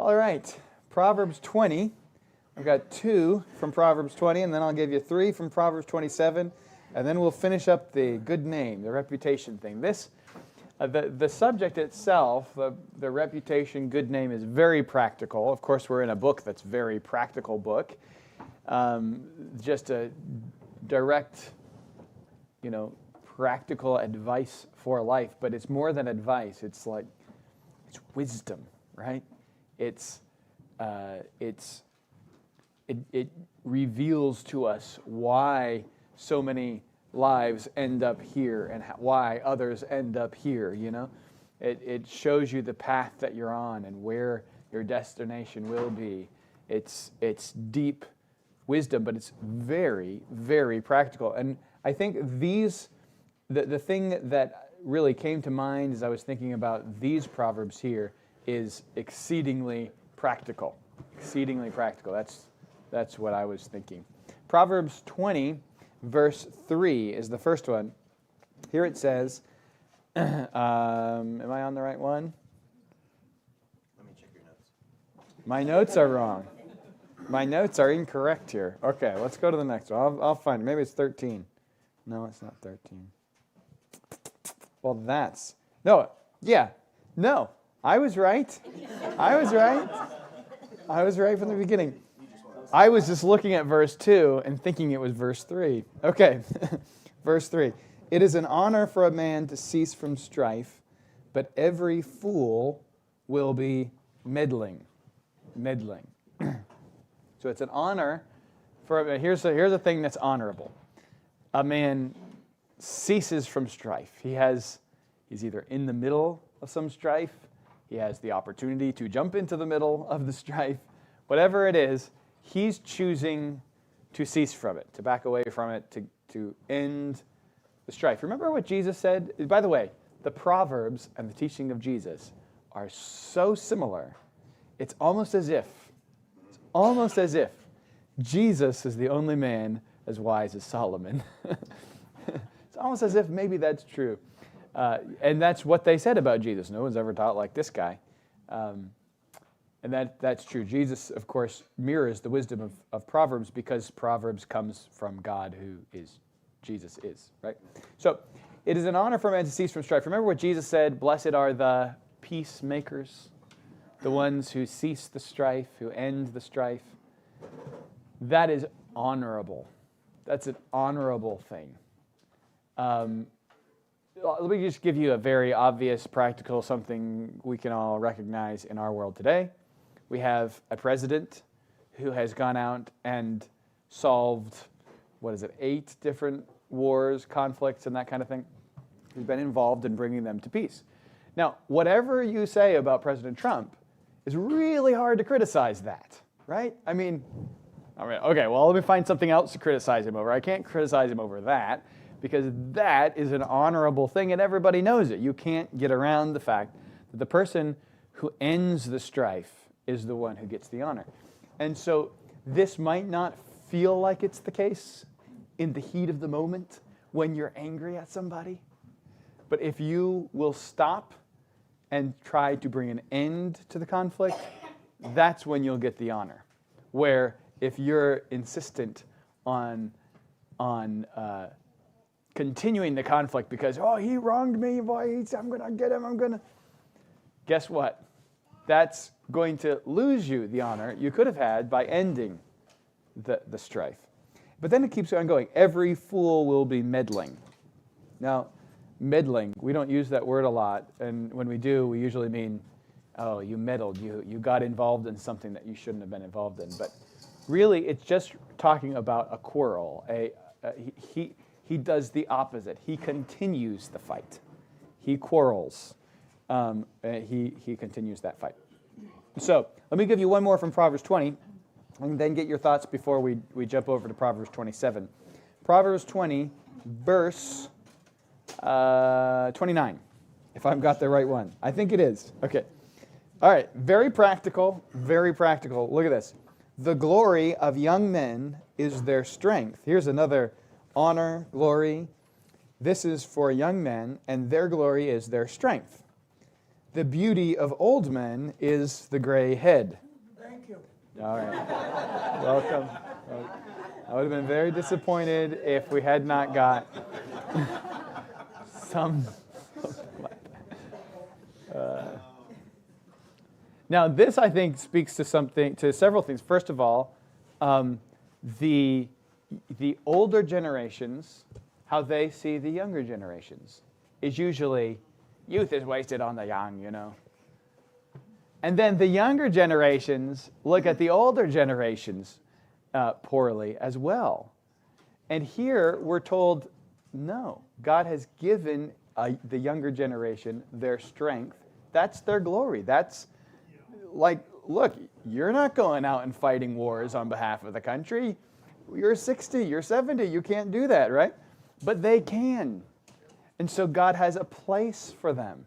All right, Proverbs 20. I've got 2 from Proverbs 20, and then I'll give you 3 from Proverbs 27, and then we'll finish up the good name, the reputation thing. The subject itself, the reputation, good name, is very practical. Of course, we're in a book that's very practical book. Just a direct, practical advice for life, but it's more than advice. It's wisdom, right? It reveals to us why so many lives end up here and why others end up here, It shows you the path that you're on and where your destination will be. It's deep wisdom, but it's very, very practical. And I think the thing that really came to mind as I was thinking about these Proverbs here is exceedingly practical. Exceedingly practical. That's what I was thinking. Proverbs 20, verse 3 is the first one. Here it says, am I on the right one? Let me check your notes. My notes are wrong. My notes are incorrect here. Okay, let's go to the next one. I'll find it. Maybe it's 13. No, it's not 13. Well, no, I was right. I was right from the beginning. I was just looking at verse 2 and thinking it was verse 3. Okay, verse 3. It is an honor for a man to cease from strife, but every fool will be meddling. Meddling. So it's an honor for, here's a thing that's honorable. A man ceases from strife. He's either in the middle of some strife, he has the opportunity to jump into the middle of the strife. Whatever it is, he's choosing to cease from it, to back away from it, to end the strife. Remember what Jesus said? By the way, the Proverbs and the teaching of Jesus are so similar. It's almost as if Jesus is the only man as wise as Solomon. It's almost as if maybe that's true. And that's what they said about Jesus. No one's ever taught like this guy. And that's true. Jesus, of course, mirrors the wisdom of Proverbs because Proverbs comes from God who Jesus is, right? So it is an honor for a man to cease from strife. Remember what Jesus said, blessed are the peacemakers, the ones who cease the strife, who end the strife. That is honorable. That's an honorable thing. Let me just give you a very obvious, practical, something we can all recognize in our world today. We have a president who has gone out and solved, 8 different wars, conflicts, and that kind of thing. He's been involved in bringing them to peace. Now, whatever you say about President Trump, it's really hard to criticize that, right? I mean, okay, well, let me find something else to criticize him over. I can't criticize him over that because that is an honorable thing and everybody knows it. You can't get around the fact that the person who ends the strife is the one who gets the honor. And so this might not feel like it's the case in the heat of the moment when you're angry at somebody, but if you will stop and try to bring an end to the conflict, that's when you'll get the honor. Where if you're insistent on continuing the conflict because, he wronged me, I'm going to get him, guess what? That's going to lose you the honor you could have had by ending the strife. But then it keeps on going. Every fool will be meddling. Now, meddling, we don't use that word a lot, and when we do, we usually mean, you meddled, you got involved in something that you shouldn't have been involved in. But really, it's just talking about a quarrel. He does the opposite. He continues the fight. He quarrels. He continues that fight. So let me give you one more from Proverbs 20, and then get your thoughts before we jump over to Proverbs 27. Proverbs 20, verse 29, if I've got the right one. I think it is. Okay. All right. Very practical. Very practical. Look at this. The glory of young men is their strength. Here's another honor, glory. This is for young men, and their glory is their strength. the beauty of old men is the gray head. Thank you. All right. Welcome. I would have been very disappointed if we had not got some. Now, this I think speaks to several things. First of all, the older generations, how they see the younger generations, is usually youth is wasted on the young, you know. And then the younger generations look at the older generations poorly as well. And here we're told, no, God has given the younger generation their strength. That's their glory. That's like, look, you're not going out and fighting wars on behalf of the country. You're 60, you're 70, you can't do that, right? But they can. And so God has a place for them.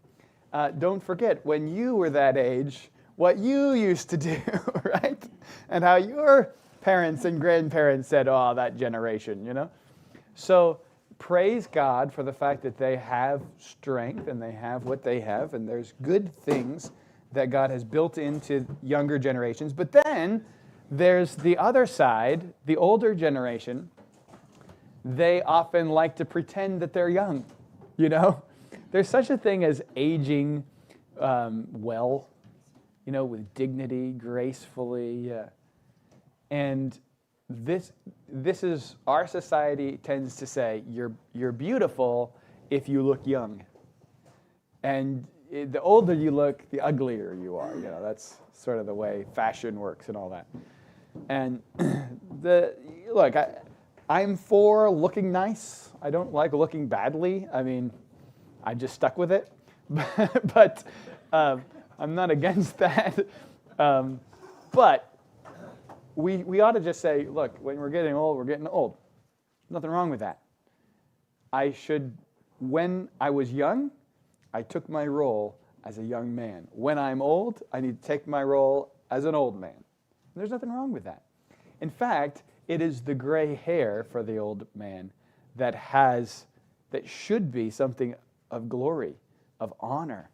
Don't forget, when you were that age, what you used to do, right? And how your parents and grandparents said, oh, that generation, you know? So praise God for the fact that they have strength and they have what they have, and there's good things that God has built into younger generations. But then there's the other side, the older generation. They often like to pretend that they're young, you know? There's such a thing as aging well, you know, with dignity, gracefully. And this is, our society tends to say, you're beautiful if you look young. And the older you look, the uglier you are. You know, that's sort of the way fashion works and all that. And I'm for looking nice. I don't like looking badly. I mean, I just stuck with it. But I'm not against that. But we ought to just say, look, when we're getting old, we're getting old. Nothing wrong with that. When I was young, I took my role as a young man. When I'm old, I need to take my role as an old man. There's nothing wrong with that. In fact, it is the gray hair for the old man that should be something of glory, of honor.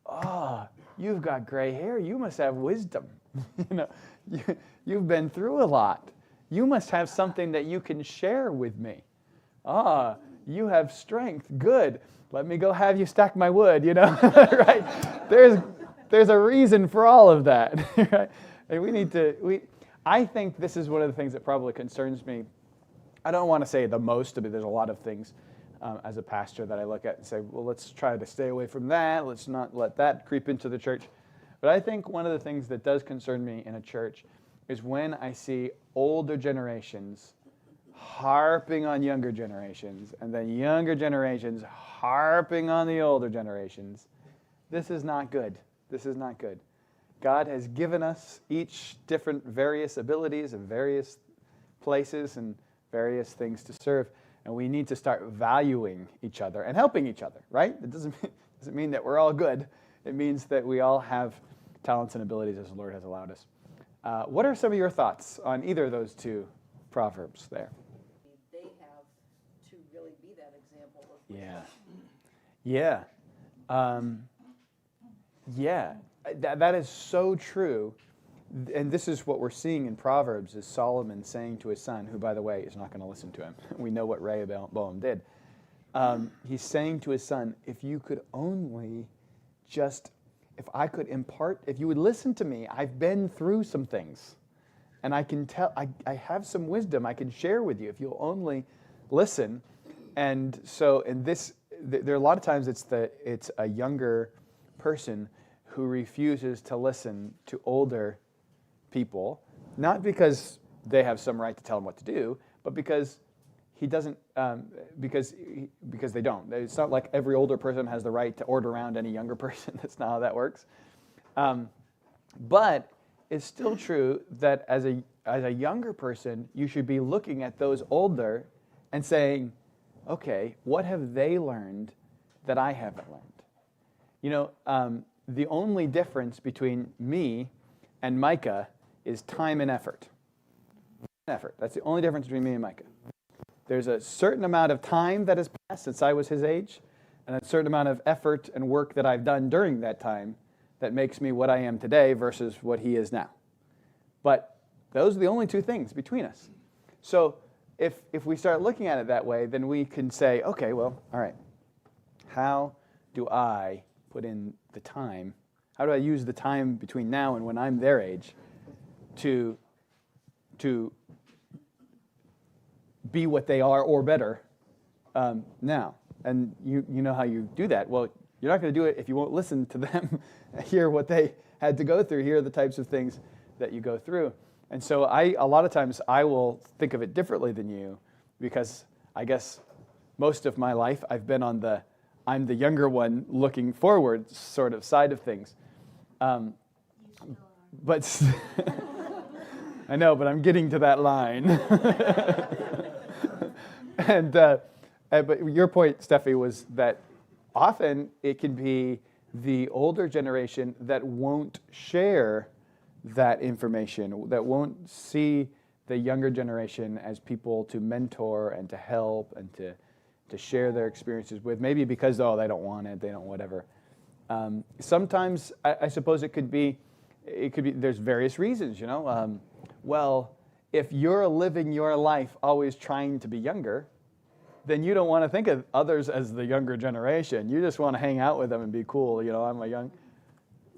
Oh, you've got gray hair. You must have wisdom. You know, you've been through a lot. You must have something that you can share with me. Ah, you have strength. Good. Let me go have you stack my wood, you know, right? There's a reason for all of that, right? And I think this is one of the things that probably concerns me. I don't want to say the most, but there's a lot of things as a pastor that I look at and say, well, let's try to stay away from that. Let's not let that creep into the church. But I think one of the things that does concern me in a church is when I see older generations harping on younger generations, and then younger generations harping on the older generations. This is not good. This is not good. God has given us each different various abilities and various places and various things to serve, and we need to start valuing each other and helping each other, right? It doesn't mean that we're all good. It means that we all have talents and abilities as the Lord has allowed us. What are some of your thoughts on either of those two proverbs there? They have to really be that example of That is so true. And this is what we're seeing in Proverbs, is Solomon saying to his son, who, by the way, is not going to listen to him. We know what Rehoboam did. He's saying to his son, if you could only if I could impart, if you would listen to me, I've been through some things. And I can tell, I have some wisdom I can share with you if you'll only listen. And so, there are a lot of times it's a younger person who refuses to listen to older people, not because they have some right to tell him what to do, but because he doesn't, because they don't. It's not like every older person has the right to order around any younger person. That's not how that works. But it's still true that as a younger person, you should be looking at those older and saying, okay, what have they learned that I haven't learned? You know, the only difference between me and Micah is time and effort. That's the only difference between me and Micah. There's a certain amount of time that has passed since I was his age, and a certain amount of effort and work that I've done during that time that makes me what I am today versus what he is now. But those are the only two things between us. So if we start looking at it that way, then we can say, okay, well, all right, how do I put in the time? How do I use the time between now and when I'm their age to be what they are or better now? And you know how you do that. Well, you're not going to do it if you won't listen to them, hear what they had to go through, hear the types of things that you go through. And so a lot of times I will think of it differently than you, because I guess most of my life I've been on I'm the younger one looking forward sort of side of things. But I know, but I'm getting to that line. But your point, Steffi, was that often it can be the older generation that won't share that information, that won't see the younger generation as people to mentor and to help and to share their experiences with, maybe because, they don't want it, they don't whatever. Sometimes, I suppose it could be, there's various reasons, well, if you're living your life always trying to be younger, then you don't want to think of others as the younger generation. You just want to hang out with them and be cool, I'm a young...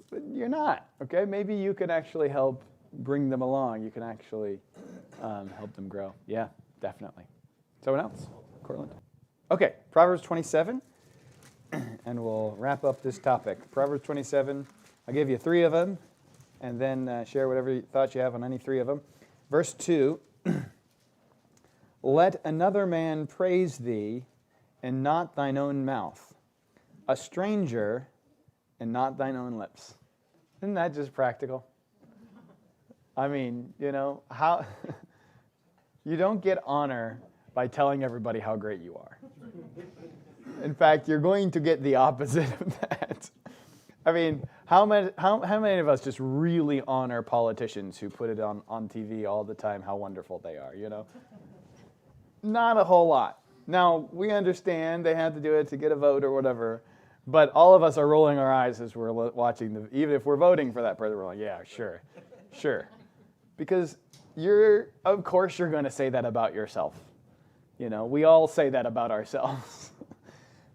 But you're not, okay? Maybe you can actually help bring them along. You can actually help them grow. Yeah, definitely. Someone else? Cortland? Okay, Proverbs 27, and we'll wrap up this topic. Proverbs 27, I'll give you 3 of them, and then share whatever thoughts you have on any 3 of them. Verse 2, let another man praise thee, and not thine own mouth, a stranger, and not thine own lips. Isn't that just practical? I mean, how you don't get honor by telling everybody how great you are. In fact, you're going to get the opposite of that. I mean, how many of us just really honor politicians who put it on TV all the time how wonderful they are, Not a whole lot. Now, we understand they had to do it to get a vote or whatever, but all of us are rolling our eyes as we're watching, even if we're voting for that person, we're like, yeah, sure. Because of course you're going to say that about yourself. We all say that about ourselves.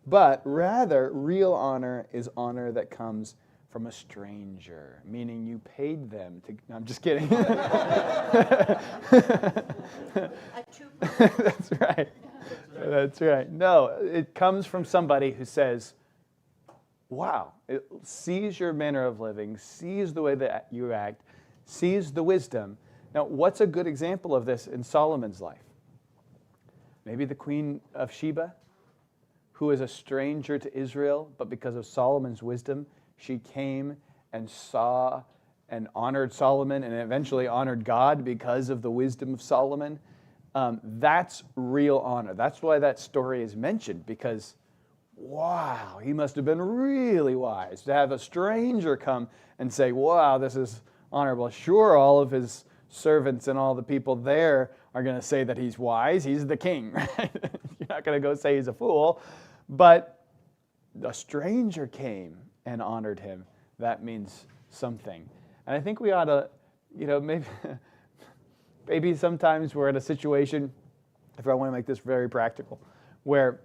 But rather, real honor is honor that comes from a stranger, meaning you paid them to... No, I'm just kidding. That's right. That's right. No, it comes from somebody who says, wow, it sees your manner of living, sees the way that you act, sees the wisdom. Now, what's a good example of this in Solomon's life? Maybe the Queen of Sheba, who is a stranger to Israel, but because of Solomon's wisdom, she came and saw and honored Solomon and eventually honored God because of the wisdom of Solomon. That's real honor. That's why that story is mentioned, because wow, he must have been really wise to have a stranger come and say, wow, this is honorable. Sure, all of his servants and all the people there are going to say that he's wise. He's the king, right? You're not going to go say he's a fool. But a stranger came and honored him. That means something. And I think we ought to, maybe sometimes we're in a situation, if I want to make this very practical, where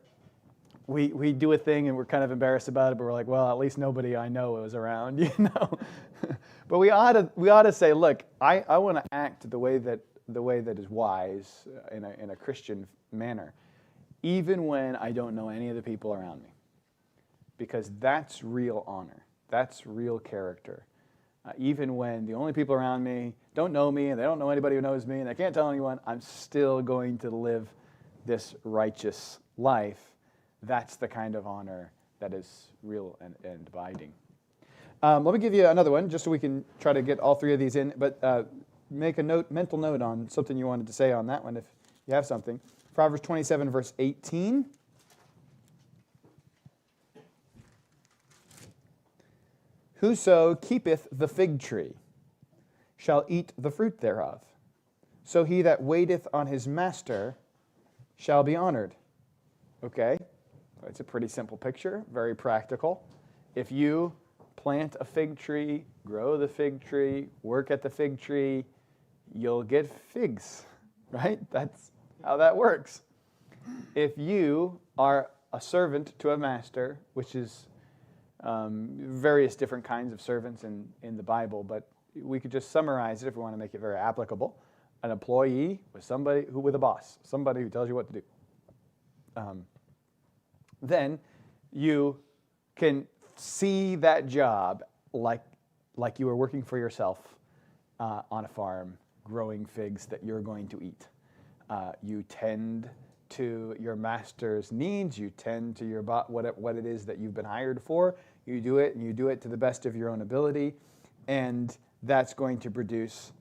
we do a thing and we're kind of embarrassed about it, but we're like, well, at least nobody I know was around, But we ought to say, look, I want to act the way that is wise in a Christian manner, even when I don't know any of the people around me, because that's real honor, that's real character. Even when the only people around me don't know me and they don't know anybody who knows me and I can't tell anyone, I'm still going to live this righteous life. That's the kind of honor that is real and abiding. Let me give you another one, just so we can try to get all 3 of these in, but make a mental note on something you wanted to say on that one if you have something. Proverbs 27, verse 18. Whoso keepeth the fig tree shall eat the fruit thereof. So he that waiteth on his master shall be honored. Okay? It's a pretty simple picture, very practical. If you plant a fig tree, grow the fig tree, work at the fig tree, you'll get figs, right? That's how that works. If you are a servant to a master, which is various different kinds of servants in the Bible, but we could just summarize it if we want to make it very applicable. An employee with somebody with a boss, somebody who tells you what to do. Then you can see that job like you were working for yourself on a farm, growing figs that you're going to eat. You tend to your master's needs. You tend to your what it is that you've been hired for. You do it, and you do it to the best of your own ability, and that's going to produce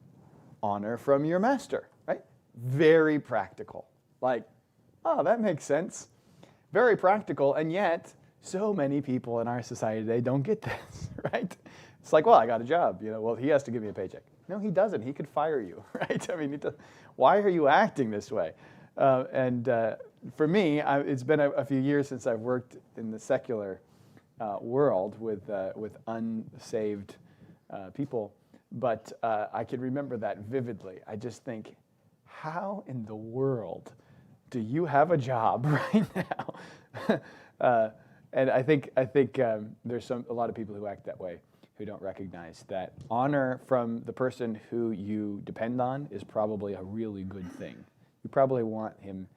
honor from your master, right? Very practical. Like, oh, that makes sense. Very practical, and yet so many people in our society today don't get this, right? It's like, well, I got a job, well, he has to give me a paycheck. No, he doesn't. He could fire you, right? I mean, why are you acting this way? And for me, it's been a few years since I've worked in the secular world with unsaved people, but I can remember that vividly. I just think, how in the world do you have a job right now? And I think there's a lot of people who act that way, who don't recognize that honor from the person who you depend on is probably a really good thing. You probably want him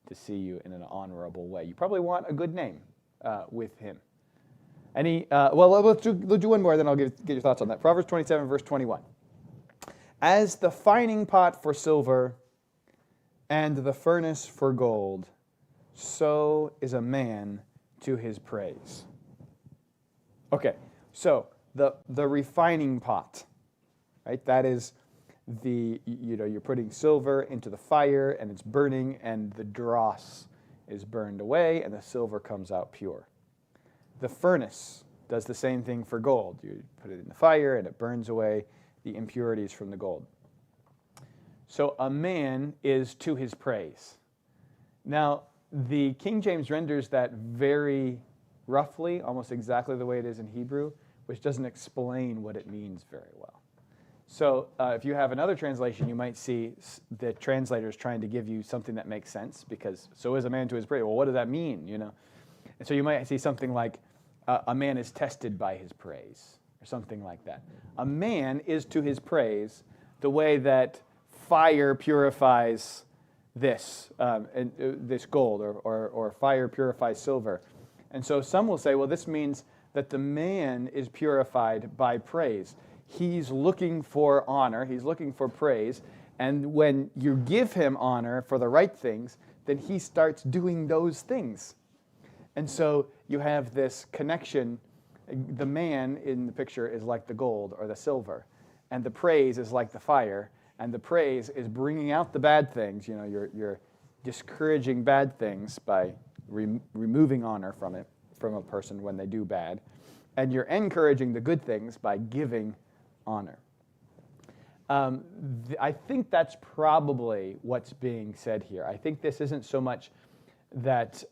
to see you in an honorable way. You probably want a good name with him. Let's do one more, then I'll get your thoughts on that. Proverbs 27, verse 21. As the fining pot for silver and the furnace for gold, so is a man to his praise. Okay, so the refining pot, right? That is you're putting silver into the fire and it's burning and the dross is burned away and the silver comes out pure. The furnace does the same thing for gold. You put it in the fire and it burns away the impurities from the gold. So a man is to his praise. Now, the King James renders that very roughly, almost exactly the way it is in Hebrew, which doesn't explain what it means very well. So if you have another translation, you might see the translators trying to give you something that makes sense, because so is a man to his praise. Well, what does that mean, And so you might see something like, a man is tested by his praise, or something like that. A man is to his praise the way that fire purifies this gold, or fire purifies silver. And so some will say, well, this means that the man is purified by praise. He's looking for honor, he's looking for praise, and when you give him honor for the right things, then he starts doing those things. And so you have this connection. The man in the picture is like the gold or the silver, and the praise is like the fire, and the praise is bringing out the bad things. You're discouraging bad things by removing honor from a person when they do bad, and you're encouraging the good things by giving honor. I think that's probably what's being said here. I think this isn't so much that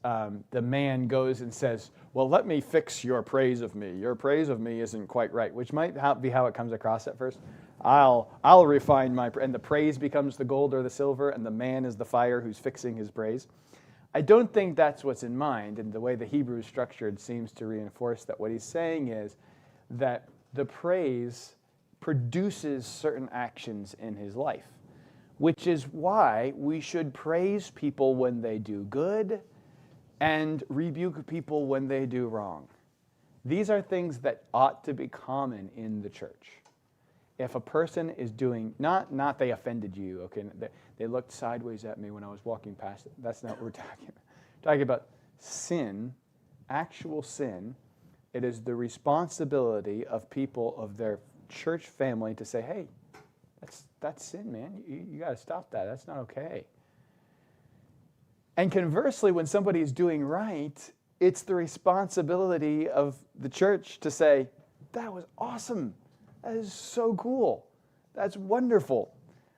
the man goes and says, well, let me fix your praise of me. Your praise of me isn't quite right, which might be how it comes across at first. I'll refine and the praise becomes the gold or the silver, and the man is the fire who's fixing his praise. I don't think that's what's in mind, and the way the Hebrew is structured seems to reinforce that. What he's saying is that the praise produces certain actions in his life, which is why we should praise people when they do good and rebuke people when they do wrong. These are things that ought to be common in the church. If a person is doing, not they offended you, okay, they looked sideways at me when I was walking past it. That's not what we're talking about. We're talking about sin, actual sin. It is the responsibility of people of their church family to say, hey, that's sin, man. You got to stop that. That's not okay. And conversely, when somebody is doing right, it's the responsibility of the church to say, that was awesome. That is so cool. That's wonderful.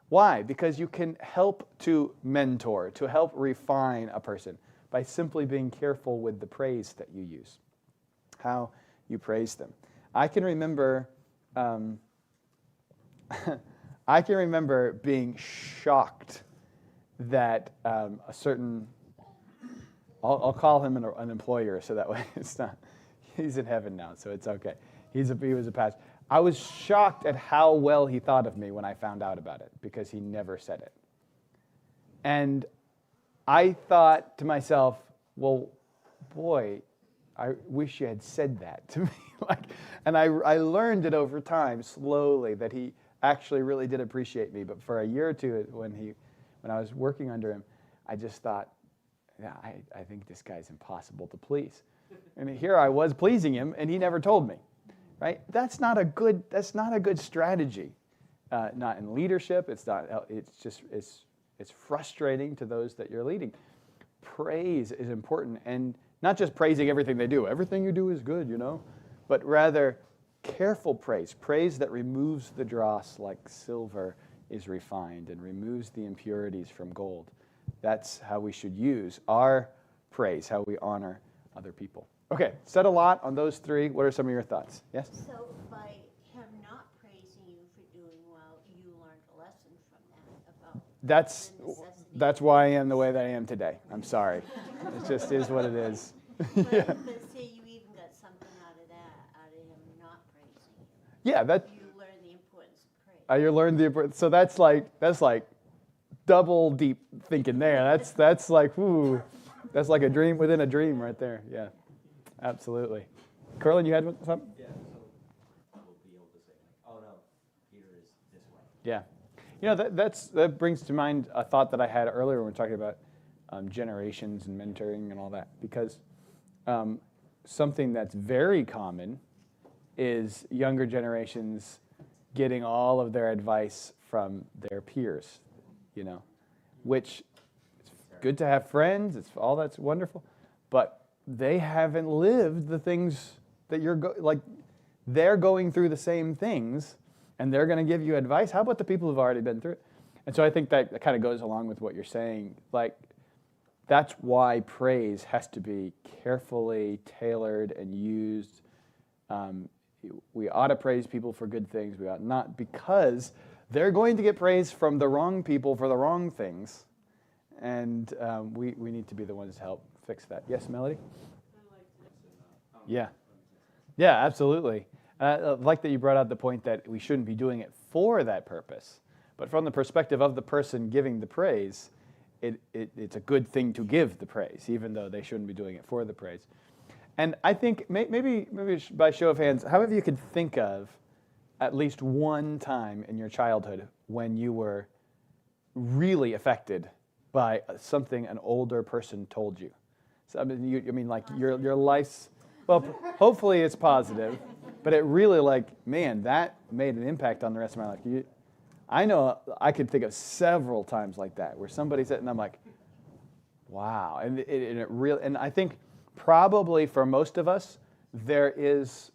Why? Because you can help to mentor, to help refine a person by simply being careful with the praise that you use, how you praise them. I can remember, I can remember being shocked that a certain, I'll call him an employer, so that way it's not, he's in heaven now, so it's okay. He was a pastor. I was shocked at how well he thought of me when I found out about it, because he never said it. And I thought to myself, well, boy, I wish you had said that to me. And I learned it over time, slowly, that he actually really did appreciate me. But for a year or two, when I was working under him, I just thought, yeah, I think this guy's impossible to please. And here I was pleasing him, and he never told me. Right? That's not a good strategy. Not in leadership. It's frustrating to those that you're leading. Praise is important, and not just praising everything they do. Everything you do is good, but rather careful praise that removes the dross like silver is refined and removes the impurities from gold. That's how we should use our praise, how we honor other people. Okay, said a lot on those three. What are some of your thoughts? Yes? So by him not praising you for doing well, you learned a lesson from that about the necessity. That's why I am the way that I am today. I'm sorry. It just is what it is. But Yeah. say you even got something out of him not praising you. Yeah, You learned the importance of praise. you learned the importance. So that's like double deep thinking there. That's like, ooh, that's like a dream within a dream right there. Yeah, absolutely. Carlin, you had something? Yeah, so we'll be able to say, oh no, Peter is this way. Yeah. That brings to mind a thought that I had earlier when we were talking about generations and mentoring and all that. Because something that's very common is younger generations getting all of their advice from their peers, which it's good to have friends. It's all that's wonderful. But they haven't lived the things that they're going through the same things, and they're going to give you advice. How about the people who've already been through it? And so I think that kind of goes along with what you're saying. That's why praise has to be carefully tailored and used. We ought to praise people for good things. We ought not, because they're going to get praise from the wrong people for the wrong things. And we need to be the ones to help fix that. Yes, Melody? Yeah. Yeah, absolutely. I like that you brought out the point that we shouldn't be doing it for that purpose. But from the perspective of the person giving the praise, it's a good thing to give the praise, even though they shouldn't be doing it for the praise. And I think maybe by show of hands, how many of you could think of at least one time in your childhood when you were really affected by something an older person told you? So, your life's, well, hopefully it's positive, but it really that made an impact on the rest of my life. I know I could think of several times like that where somebody said, and I'm like, wow. And I think probably for most of us, there is,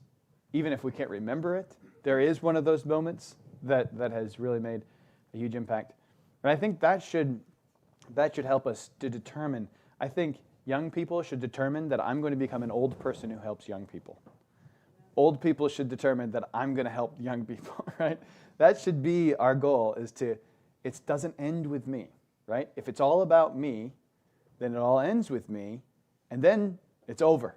even if we can't remember it, there is one of those moments that has really made a huge impact. And I think that should help us to determine. I think young people should determine that I'm going to become an old person who helps young people. Old people should determine that I'm going to help young people, right? That should be our goal, it doesn't end with me, right? If it's all about me, then it all ends with me, and then it's over.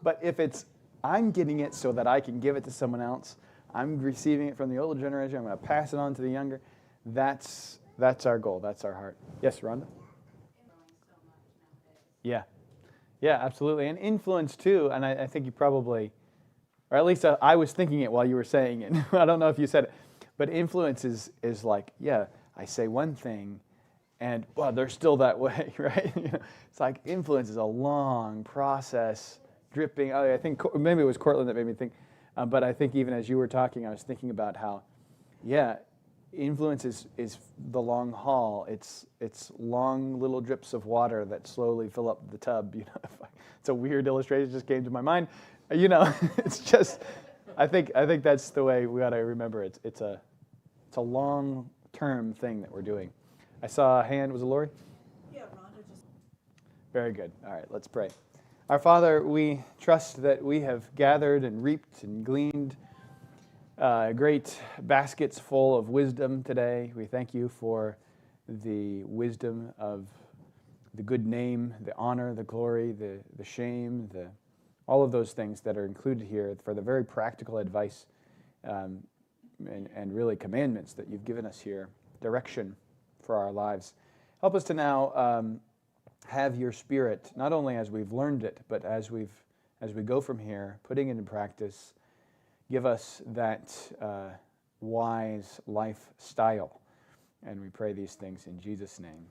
But if I'm getting it so that I can give it to someone else, I'm receiving it from the older generation, I'm going to pass it on to the younger, that's our goal, that's our heart. Yes, Rhonda? Yeah. Yeah, absolutely. And influence too, and I think you probably, or at least I was thinking it while you were saying it. I don't know if you said it, but influence is like, yeah, I say one thing, and well, they're still that way, right? It's like influence is a long process, dripping. I think maybe it was Cortland that made me think, but I think even as you were talking, I was thinking about how, yeah, influence is the long haul. It's long little drips of water that slowly fill up the tub. It's a weird illustration that just came to my mind. It's just, I think that's the way we ought to remember it. It's a long-term thing that we're doing. I saw a hand. Was it Lori? Yeah, Rhonda just. Very good. All right, let's pray. Our Father, we trust that we have gathered and reaped and gleaned great baskets full of wisdom today. We thank you for the wisdom of the good name, the honor, the glory, the shame, all of those things that are included here for the very practical advice and really commandments that you've given us here, direction for our lives. Help us to now have your Spirit, not only as we've learned it, but as we go from here, putting it in practice. Give us that wise lifestyle. And we pray these things in Jesus' name.